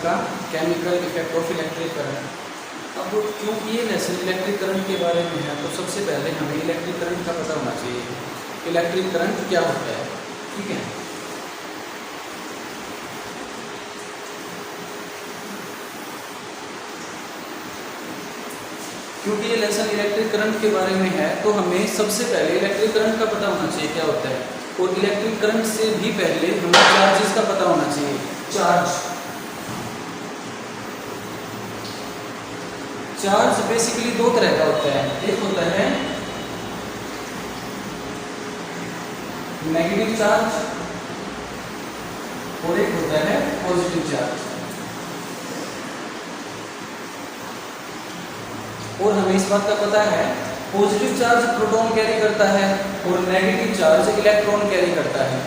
का chemical effect of electric current. अब क्योंकि ये लेसन इलेक्ट्रिक करंट के बारे में है, तो सबसे पहले हमें इलेक्ट्रिक करंट का पता होना चाहिए। इलेक्ट्रिक करंट क्या होता है, ठीक है। क्योंकि ये लेसन इलेक्ट्रिक करंट के बारे में है, तो हमें सबसे पहले इलेक्ट्रिक करंट का पता होना चाहिए क्या होता है। और इलेक्ट्रिक करंट से भी पहले हमें चार्जेस का पता होना चाहिए। चार्ज बेसिकली दो तरह का होता है, एक होता है नेगेटिव चार्ज और एक होता है पॉजिटिव चार्ज। और हमें इस बात का पता है पॉजिटिव चार्ज प्रोटॉन कैरी करता है और नेगेटिव चार्ज इलेक्ट्रॉन कैरी करता है।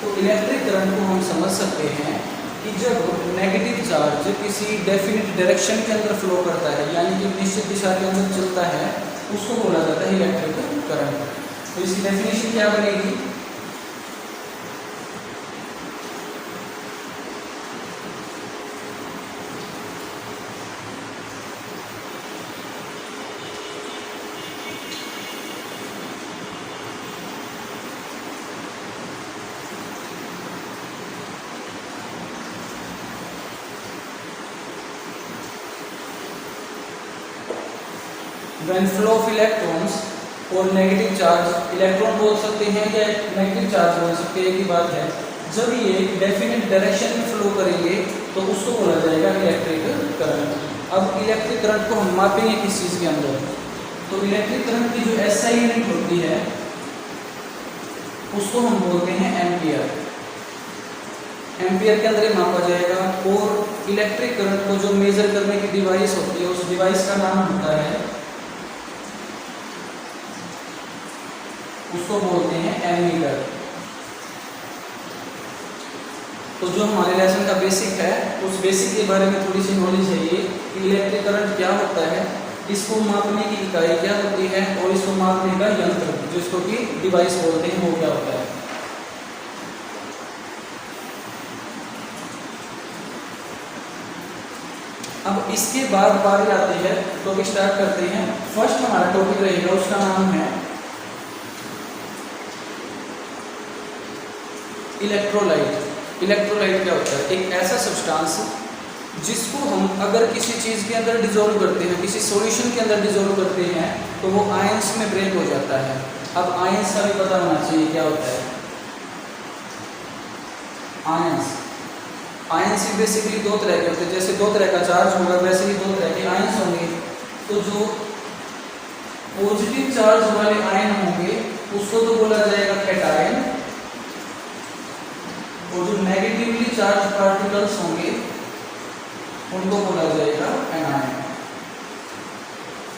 तो इलेक्ट्रिक करंट को हम समझ सकते हैं कि जब नेगेटिव चार्ज किसी डेफिनिट डायरेक्शन के अंदर फ्लो करता है, यानी कि निश्चित दिशा के अंदर चलता है, उसको बोला जाता है इलेक्ट्रिक करंट। तो इसकी डेफिनेशन क्या बनेगी, when flow of electrons और नेगेटिव चार्ज, इलेक्ट्रॉन बोल सकते हैं या नेगेटिव चार्ज बोल सकते हैं, एक ही बात है। जब ये डेफिनेट डायरेक्शन में फ्लो करेंगे तो उसको बोला जाएगा इलेक्ट्रिक करंट। अब इलेक्ट्रिक करंट को हम मापेंगे किस चीज़ के अंदर, तो इलेक्ट्रिक करंट की जो एसआई यूनिट होती है उसको हम बोलते हैं एम्पियर। एम्पियर के अंदर ही मापा जाएगा। और इलेक्ट्रिक करंट को जो मेजर करने की डिवाइस होती है, उस डिवाइस का नाम होता है, उसको बोलते हैं एमीटर। तो जो हमारे लेसन का बेसिक है, उस बेसिक के बारे में थोड़ी सी नॉलेज है ये कि इलेक्ट्रिक करंट क्या होता है, इसको मापने की इकाई क्या होती है और इसको मापने का यंत्र जिसको कि डिवाइस बोलते हैं वो क्या होता है। अब इसके बाद बारी आती है, टॉपिक स्टार्ट करते हैं। फर्स्ट हमारा टॉपिक रहेगा, उसका नाम है इलेक्ट्रोलाइट। इलेक्ट्रोलाइट क्या होता है, एक ऐसा सब्सटेंस जिसको हम अगर किसी चीज़ के अंदर डिजोल्व करते हैं, किसी सॉल्यूशन के अंदर डिजोल्व करते हैं, तो वो आयंस में ब्रेक हो जाता है। अब आयंस का भी पता होना चाहिए क्या होता है। आयंस भी बेसिकली दो तरह के होते हैं, जैसे दो तरह का चार्ज होगा वैसे ही दो तरह के आयंस होंगे। तो जो पॉजिटिव चार्ज वाले आयन होंगे उसको तो बोला जाएगा कैटायन, और जो नेगेटिवली चार्ज पार्टिकल्स होंगे उनको बोला जाएगा एनायन।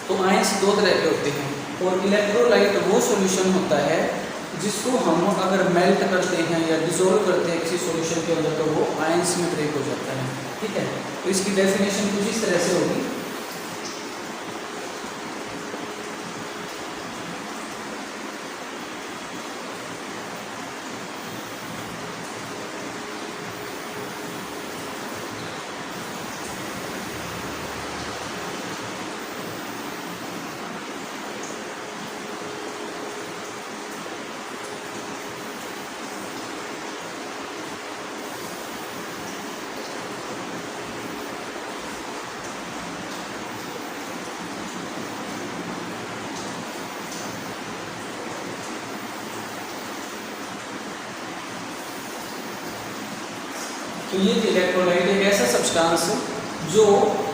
तो आयंस दो तरह के होते हैं। और इलेक्ट्रोलाइट वो सॉल्यूशन होता है जिसको हम अगर मेल्ट करते हैं या डिसॉल्व करते हैं किसी सॉल्यूशन के अंदर, तो वो आयंस में ब्रेक हो जाता है, ठीक है। तो इसकी डेफिनेशन कुछ इस तरह से होगी। तो ये इलेक्ट्रोलाइट एक ऐसा सब्सटेंस जो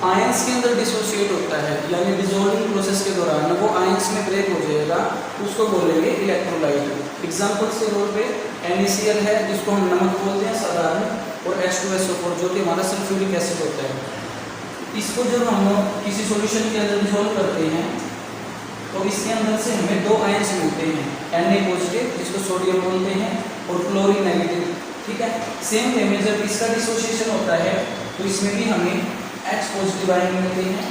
आयंस के अंदर डिसोसिएट होता है, यानी डिसॉल्विंग प्रोसेस के दौरान वो आयंस में ब्रेक हो जाएगा, उसको बोलेंगे इलेक्ट्रोलाइट। एग्जांपल्स के तौर पे NaCl है जिसको हम नमक बोलते हैं साधारण, और H2SO4 जो कि हमारा सल्फ्यूरिक एसिड होता है। इसको जब हम किसी सॉल्यूशन के अंदर डिसॉल्व करते हैं तो इसके अंदर से हमें दो आयंस मिलते हैं, Na पॉजिटिव जिसको सोडियम बोलते हैं और क्लोरीन नेगेटिव, ठीक है। सेम वे में जब इसका डिसोसिएशन होता है तो इसमें भी हमें H पॉजिटिव आयन मिलते हैं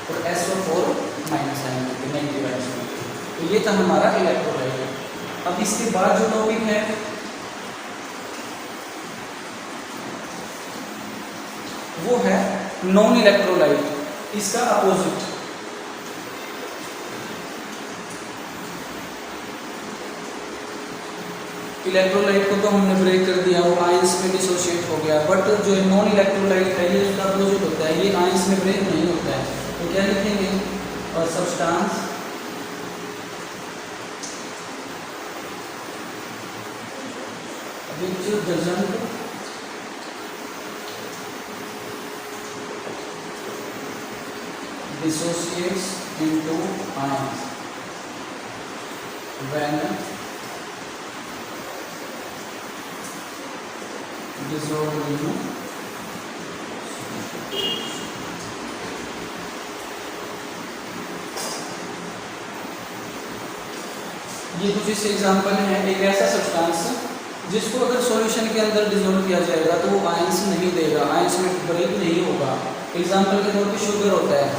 और SO4 माइनस आयन मिलते हैं, नेगेटिव आयन मिलते हैं। तो ये था हमारा इलेक्ट्रोलाइट। अब इसके बाद जो टॉपिक है वो है नॉन इलेक्ट्रोलाइट, इसका अपोजिट। इलेक्ट्रोलाइट को तो हमने ब्रेक कर दिया, वो आयंस में डिसोशिएट हो गया, बट जो नॉन इलेक्ट्रोलाइट है ये उसका अपोजिट होता है, ये आयंस में ब्रेक नहीं होता है। तो क्या लिखेंगे? और substance which doesn't dissociates into ions when dissolved in ये कुछ इससे एग्जाम्पल है। एक ऐसा सब्सटेंस जिसको अगर सॉल्यूशन के अंदर डिसॉल्व किया जाएगा तो वो आयंस नहीं देगा, आयंस में ब्रेक नहीं होगा। एग्जाम्पल के तौर पे शुगर होता है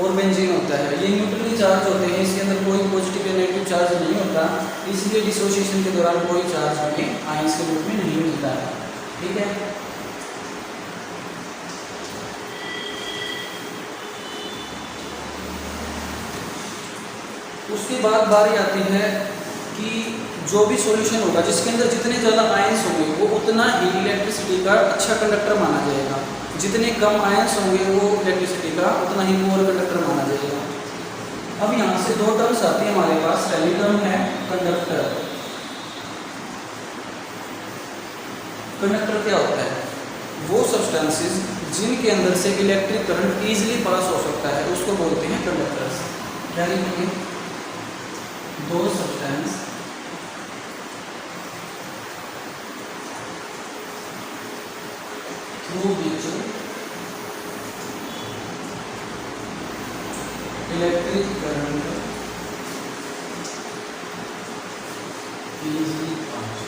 और बेंजीन होता है, ये न्यूट्रली चार्ज होते हैं, इसके अंदर कोई पॉजिटिव या नेगेटिव चार्ज नहीं होता, इसलिए डिसोसिएशन के दौरान कोई चार्ज हमें आयंस के रूप में नहीं मिलता है। ठीक है, उसके बाद बारी आती है कि जो भी सॉल्यूशन होगा जिसके अंदर जितने ज़्यादा आयंस होंगे वो उतना ही इलेक्ट्रिसिटी का अच्छा कंडक्टर माना जाएगा, जितने कम आयंस होंगे वो इलेक्ट्रिसिटी का उतना ही पुअर कंडक्टर माना जाएगा। अब यहाँ से दो टर्म्स आती है हमारे पास, पहली टर्म है कंडक्टर। कंडक्टर क्या होता है? वो सब्सटेंसेस जिनके अंदर से इलेक्ट्रिक करंट इजीली पास हो सकता है उसको बोलते हैं कंडक्टर्स। क्या लिखेंगे? दो substance through which electric current easily passes।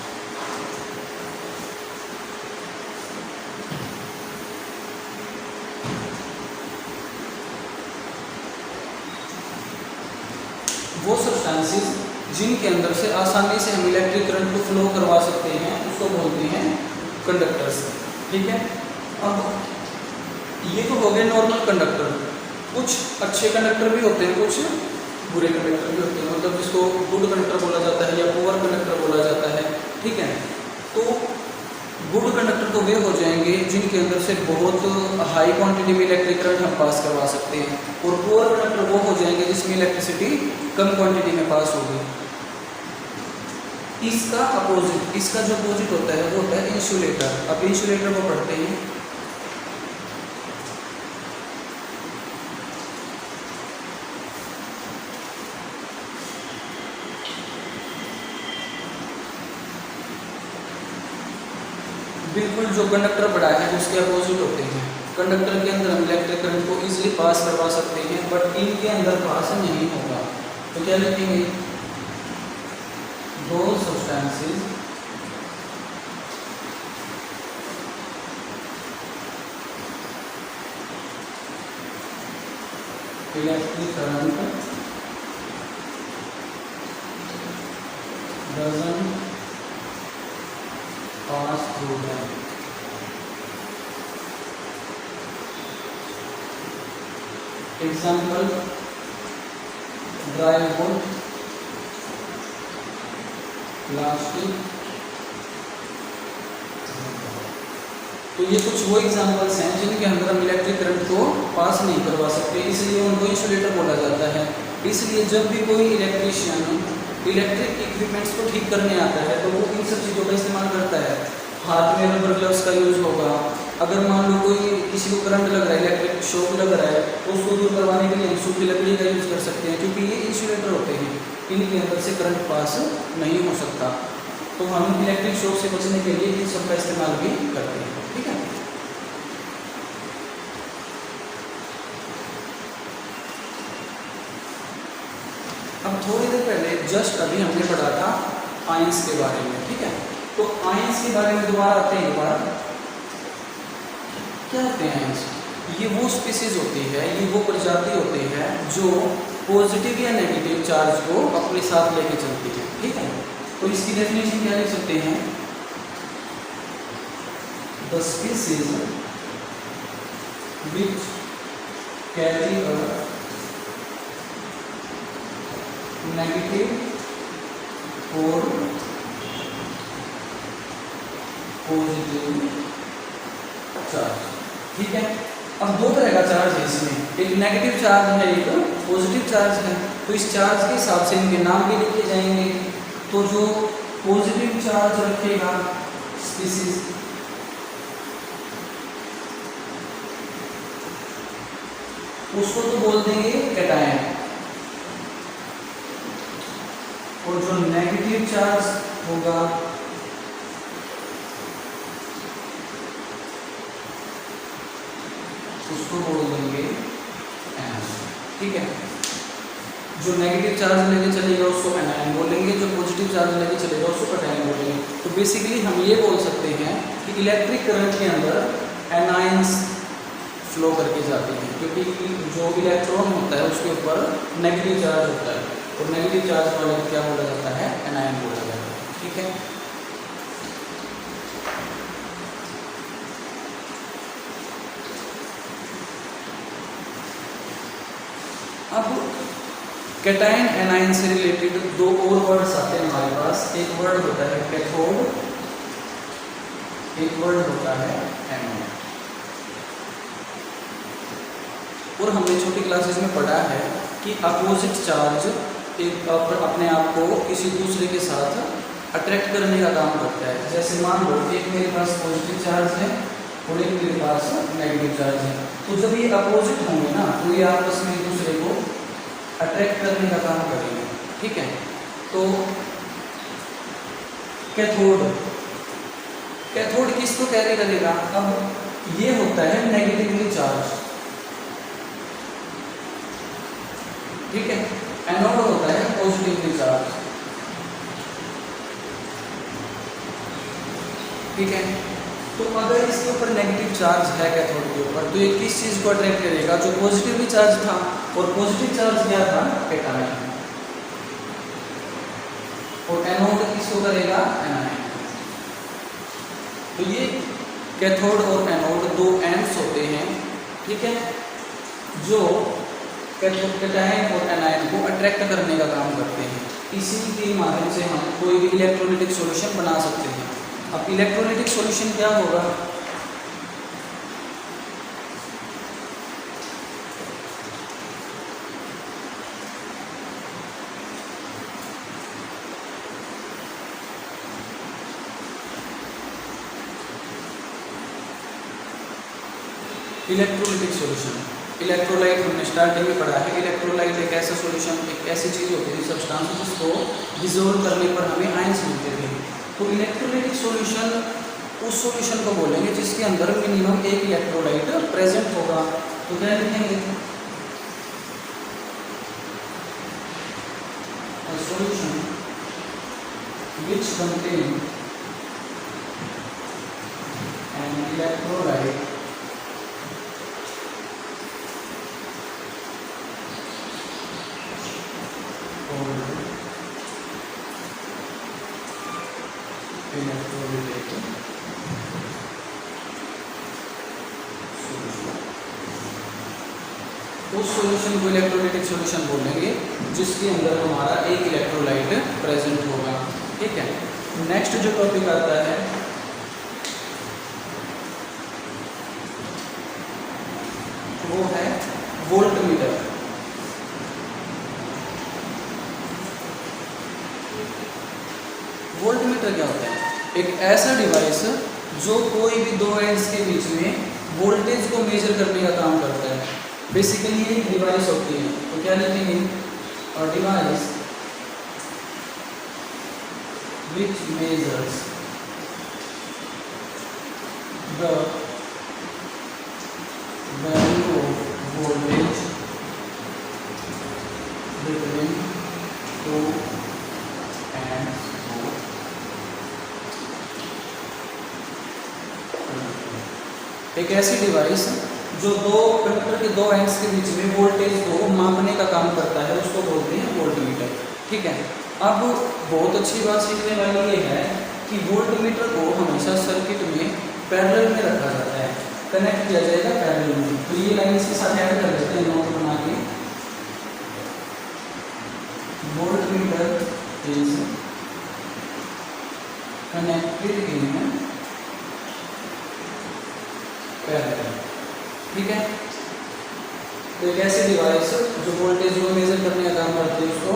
वो सब्सटेंसेस जिनके अंदर से आसानी से हम इलेक्ट्रिक करंट को फ्लो करवा सकते हैं उसको बोलते हैं कंडक्टर्स। ठीक है, अब ये तो हो गए नॉर्मल कंडक्टर। कुछ अच्छे कंडक्टर भी होते हैं, कुछ बुरे कंडक्टर भी होते हैं, मतलब जिसको गुड कंडक्टर बोला जाता है या पुअर कंडक्टर बोला जाता है। ठीक है, तो गुड कंडक्टर तो वे हो जाएंगे जिनके अंदर से बहुत हाई क्वांटिटी में इलेक्ट्रिक करंट हम पास करवा सकते हैं, और पुअर कंडक्टर वो हो जाएंगे जिसमें इलेक्ट्रिसिटी कम क्वांटिटी में पास होगी। इसका अपोजिट, इसका जो अपोजिट होता है वो होता है इंसुलेटर। अब इंसुलेटर को पढ़ते हैं। बिल्कुल जो कंडक्टर बड़ा है उसके अपोजिट होते हैं। कंडक्टर के अंदर हम इलेक्ट्रिक करंट को इजीली पास करवा सकते हैं, बट इनके अंदर पास नहीं होगा। तो क्या लिखेंगे? दो substances electric current doesn't pass through them। Example dry would, plastic. तो ये कुछ वो एग्जाम्पल्स हैं जिनके अंदर हम इलेक्ट्रिक करंट को पास नहीं करवा सकते, इसलिए उनको इंसुलेटर बोला जाता है। इसलिए जब भी कोई इलेक्ट्रीशियन इलेक्ट्रिक इक्विपमेंट्स को ठीक करने आता है तो वो इन सब चीज़ों का इस्तेमाल करता है। हाथ में रबर ग्लव्स का यूज होगा। अगर मान लो कोई किसी को करंट लग रहा है, इलेक्ट्रिक शॉक लग रहा है, तो उसको दूर करवाने के लिए हम सूखी लकड़ी का यूज़ कर सकते हैं, क्योंकि ये इंसुलेटर होते हैं, इनके अंदर से करंट पास नहीं हो सकता। तो हम इलेक्ट्रिक शॉक से बचने के लिए इन सब का इस्तेमाल भी करते हैं। ठीक है, अब थोड़ी देर पहले जस्ट अभी हमने पढ़ा था आयंस के बारे में। ठीक है, तो आयंस के बारे में दोबारा आते हैं। एक बार क्या होते हैं आयंस? ये वो स्पीसीज होती है, ये वो प्रजाति होती है जो पॉजिटिव या नेगेटिव चार्ज को अपने साथ लेके चलती है। ठीक है, तो इसकी डेफिनेशन क्या लिख सकते हैं? The species which carry a negative or positive charge. ठीक है, अब दो तरह का चार्ज है इसमें, एक नेगेटिव चार्ज है, एक पॉजिटिव चार्ज है। तो इस चार्ज के हिसाब से इनके नाम भी लिखे जाएंगे। तो जो पॉजिटिव चार्ज रखेगा स्पीसीज, उसको तो बोल देंगे कैटायन, और जो नेगेटिव चार्ज होगा उसको बोल देंगे एनायन। ठीक है, जो नेगेटिव चार्ज लेके चलेगा उसको एनायन बोलेंगे, जो पॉजिटिव चार्ज लेके चलेगा उसको कैटायन बोलेंगे। तो बेसिकली हम ये बोल सकते हैं कि इलेक्ट्रिक करंट के अंदर एनायंस फ्लो करके जाते हैं, क्योंकि जो इलेक्ट्रॉन होता है उसके ऊपर नेगेटिव चार्ज होता है, और नेगेटिव चार्ज वाले को क्या बोला जाता है, एनायन बोला जाता है। ठीक है, अब कैटायन एनायन से रिलेटेड दो और वर्ड्स आते हैं हमारे पास। एक वर्ड होता है कैथोड, एक वर्ड होता है एनोड। और हमने छोटी क्लासेस में पढ़ा है कि अपोजिट चार्ज एक अपने आप को किसी दूसरे के साथ अट्रैक्ट करने का काम करता है। जैसे मान लो एक मेरे पास पॉजिटिव चार्ज है और एक मेरे पास नेगेटिव चार्ज है, तो जब ये अपोजिट होंगे ना तो ये आपस में एक दूसरे को अट्रैक्ट करने का काम करेंगे। ठीक है, तो कैथोड, कैथोड किसको कैरी करेगा? अब ये होता है नेगेटिवली चार्ज। ठीक है, एनोड होता है पॉजिटिवली चार्ज। ठीक है, तो अगर इसके ऊपर नेगेटिव चार्ज है कैथोड के ऊपर, तो ये किस चीज को अट्रैक्ट करेगा? जो पॉजिटिवली चार्ज था, और पॉजिटिव चार्ज क्या था? कैटायन। और एनोड किसको करेगा? एनायन। तो ये कैथोड और एनोड दो एंड्स होते हैं। ठीक है, जो कैटायन और एनायन को अट्रैक्ट करने का काम करते हैं। इसी के माध्यम से हम कोई भी इलेक्ट्रोलाइटिक सॉल्यूशन बना सकते हैं। अब इलेक्ट्रोलाइटिक सॉल्यूशन क्या होगा? इलेक्ट्रोलाइटिक सॉल्यूशन, इलेक्ट्रोलाइट हमने स्टार्टिंग में पढ़ा है। इलेक्ट्रोलाइट एक ऐसा सॉल्यूशन, एक ऐसी चीज़ होती है सब्सटेंस जिसको डिसॉल्व करने पर हमें आयंस मिलते थे। तो इलेक्ट्रोलाइटिक सॉल्यूशन उस सॉल्यूशन को बोलेंगे जिसके अंदर मिनिमम एक इलेक्ट्रोलाइट प्रेजेंट होगा। तो क्या लिखेंगे? Solution which contain an electrolyte उस सॉल्यूशन को इलेक्ट्रोलाइटिक सॉल्यूशन बोलेंगे जिसके अंदर हमारा एक इलेक्ट्रोलाइट प्रेजेंट होगा। ठीक है, नेक्स्ट जो टॉपिक आता है वो है वोल्टमीटर। वोल्टमीटर क्या होता है? एक ऐसा डिवाइस जो कोई भी दो एंड्स के बीच में वोल्टेज को मेजर करने का काम करता है। बेसिकली ये डिवाइस होती है, तो क्या लिखेंगे? और device which measures the value of voltage between two ends. एक ऐसी डिवाइस जो दो कंडक्टर के दो एंड्स के बीच में वोल्टेज को मापने का काम करता है, उसको बोलते हैं वोल्टमीटर। ठीक है, अब बहुत अच्छी बात सीखने वाली ये है कि वोल्टमीटर को हमेशा सर्किट में पैरेलल में रखा जाता है। कनेक्ट किया जाएगा पैरेलल में। तो ये लाइन इसके साथ ऐड कर देते हैं नोट बना के। Voltmeter is connected in parallel. ठीक है, तो एक ऐसी डिवाइस जो वोल्टेज को मेजर करने का काम करती है उसको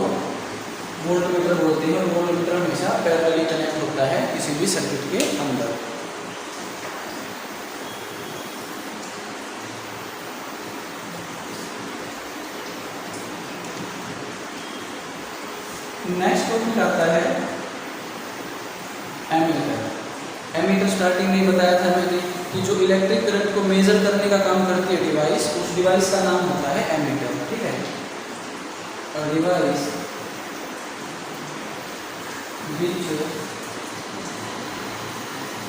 वोल्टमीटर बोलते हैं, और वोल्टमीटर हमेशा पैरेलली कनेक्ट होता है किसी भी सर्किट के अंदर। नेक्स्ट टॉपिक आता है एमीटर। एमीटर स्टार्टिंग में बताया था मैंने कि जो इलेक्ट्रिक करंट को मेजर करने का काम करती है डिवाइस, उस डिवाइस का नाम होता है एमीटर। ठीक है, और device which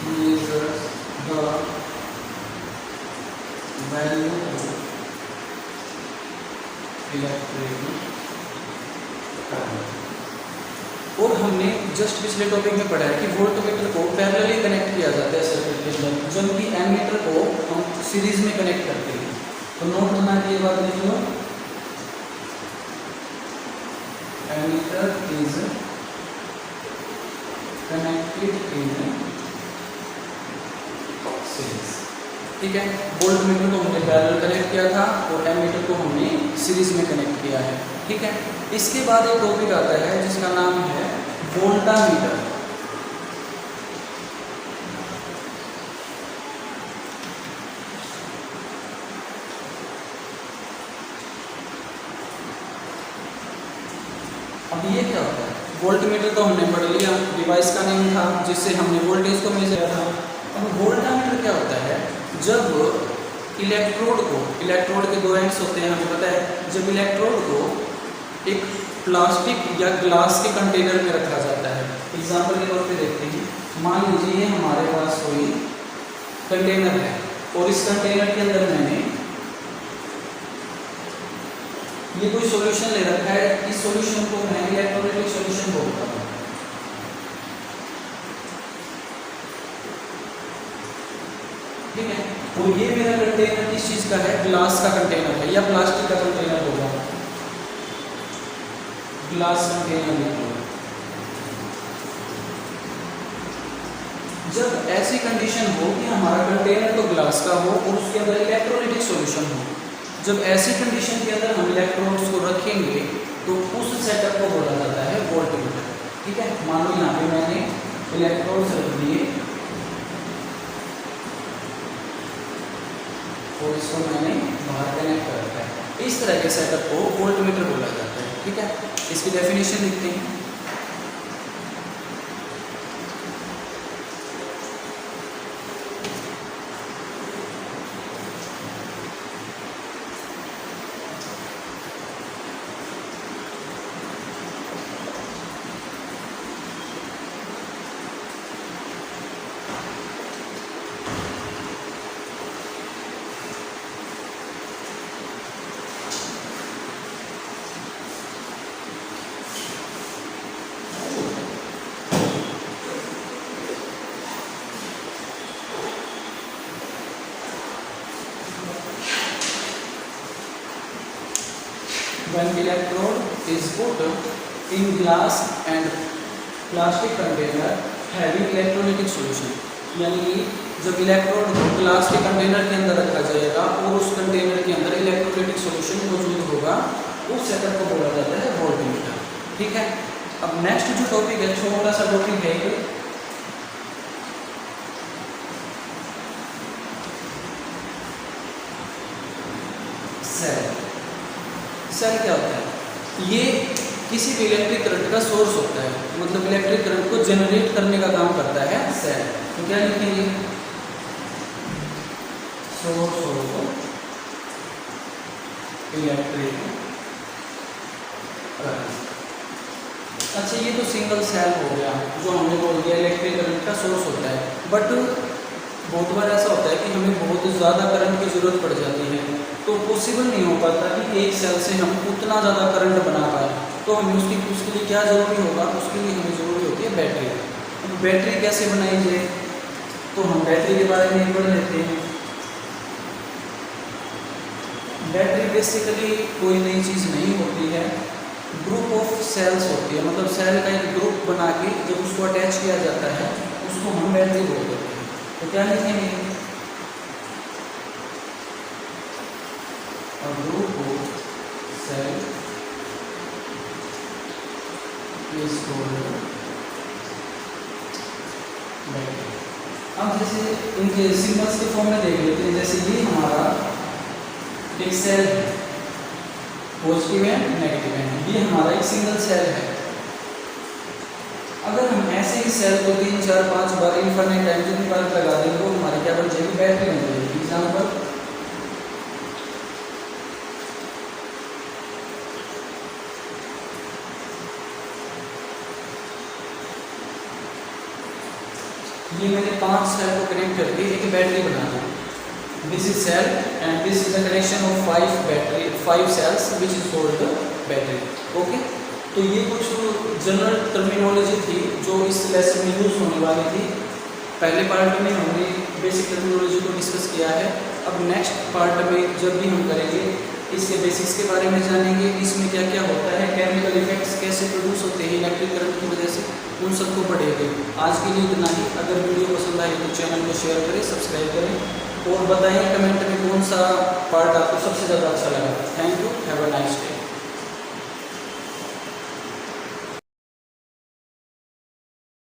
measures the value of electric current। और हमने जस्ट पिछले टॉपिक में पढ़ा है कि वोल्टमीटर को पैरेलली कनेक्ट किया जाता है सर्किट के अंदर, जबकि एमीटर को हम सीरीज में कनेक्ट करते हैं। तो नोट बना के ये बात लिख लो, ammeter is connected in series. ठीक है, वोल्टमीटर को हमने पैरेलल कनेक्ट किया था और एमीटर को हमने सीरीज में कनेक्ट किया है। ठीक है, इसके बाद एक टॉपिक आता है जिसका नाम है वोल्टामीटर। अब ये क्या होता है? वोल्टमीटर तो हमने पढ़ लिया, डिवाइस का नेम था जिससे हमने वोल्टेज को मेजर किया था। अब वोल्टामीटर क्या होता है? जब इलेक्ट्रोड के दो एंड्स होते हैं, हमें पता है। जब इलेक्ट्रोड को एक प्लास्टिक या ग्लास के कंटेनर में रखा जाता है, एग्जाम्पल के तौर पे देखते हैं। मान लीजिए ये हमारे पास कोई कंटेनर है और इस कंटेनर के अंदर मैंने ये कोई सॉल्यूशन ले रखा है। इस सॉल्यूशन को मैं इलेक्ट्रोलाइटिक सॉल्यूशन बोलता हूँ। ठीक है, और ये मेरा कंटेनर किस चीज का है? ग्लास का कंटेनर है या प्लास्टिक का कंटेनर होगा, ग्लास कंटेनर होगा। जब ऐसी कंडीशन हो कि हमारा कंटेनर तो ग्लास का हो और उसके अंदर इलेक्ट्रोलाइटिक सॉल्यूशन हो, जब ऐसी कंडीशन के अंदर हम इलेक्ट्रोड्स को रखेंगे तो उस सेटअप को बोला जाता है वोल्टमीटर। ठीक है, मान लो यहाँ पे मैंने इलेक्ट्रोड्स रख दिए और इसको मैंने बाहर कनेक्ट कर रखा है। इस तरह के सेटअप को वोल्टमीटर बोला जाता है। ठीक है, इसकी डेफिनेशन लिखते हैं। When electrode is put in glass and plastic container having electrolytic solution, यानी कि जब इलेक्ट्रोड को ग्लास के कंटेनर के अंदर रखा जाएगा और उस कंटेनर के अंदर इलेक्ट्रोलाइटिक सॉल्यूशन मौजूद होगा, उस सेटअप को बोला जाता है वोल्टमीटर। ठीक है, अब नेक्स्ट जो टॉपिक है, छोटा सा टॉपिक है सेल। सेल क्या होता है? ये किसी भी इलेक्ट्रिक करंट का सोर्स होता है, मतलब इलेक्ट्रिक करंट को जनरेट करने का काम करता है सेल। तो क्या लिखेंगे? Source of electric current. अच्छा, ये तो सिंगल सेल हो गया जो हमने बोल दिया इलेक्ट्रिक करंट का सोर्स होता है। बट बहुत बार ऐसा होता है कि हमें बहुत ज़्यादा करंट की ज़रूरत पड़ जाती है, तो पॉसिबल नहीं हो पाता कि एक सेल से हम उतना ज़्यादा करंट बना पाए। तो हमें उसके लिए क्या ज़रूरी होगा? उसके लिए हमें ज़रूरी होती है बैटरी। अब बैटरी कैसे बनाई जाए, तो हम बैटरी के बारे में पढ़ लेते हैं। बैटरी बेसिकली कोई नई चीज़ नहीं होती है, ग्रुप ऑफ सेल्स होती है, मतलब सेल का एक ग्रुप बना के जब उसको अटैच किया जाता है उसको हम बैटरी बोलते हैं। तो क्या लिखेंगे, a group of cell is called battery. अब जैसे इनके सिंबल्स के फॉर्म में देख लेते हैं, जैसे ये हमारा एक सेल है, पॉजिटिव है नेगेटिव है, ये हमारा एक सिंगल सेल है। अगर हम ऐसे ही सेल को 3 4 5 बार इनफाइनाइट टाइम जितनी बार लगा देंगे तो हमारी क्या बन जाएगी, बैटरी बन जाएगी। एग्जाम्पल, ये मैंने 5 सेल को कनेक्ट करके एक बैटरी बना दी। This is cell and this is the connection of 5 cells which is called battery. Okay, तो ये कुछ जनरल टर्मिनोलॉजी थी जो इस लेसन में यूज होने वाली थी। पहले पार्ट में हमने बेसिक टर्मिनोलॉजी को डिस्कस किया है। अब नेक्स्ट पार्ट में जब भी हम करेंगे इसके बेसिक्स के बारे में जानेंगे, इसमें क्या क्या होता है, केमिकल इफेक्ट्स कैसे प्रोड्यूस होते हैं इलेक्ट्रिक करंट की वजह से, उन सबको पढ़ेंगे। आज के लिए इतना ही। अगर वीडियो पसंद आए तो चैनल को शेयर करें, सब्सक्राइब करें और बताएं कमेंट में कौन सा पार्ट आपको सबसे ज़्यादा अच्छा लगा। Thank you, have a nice day.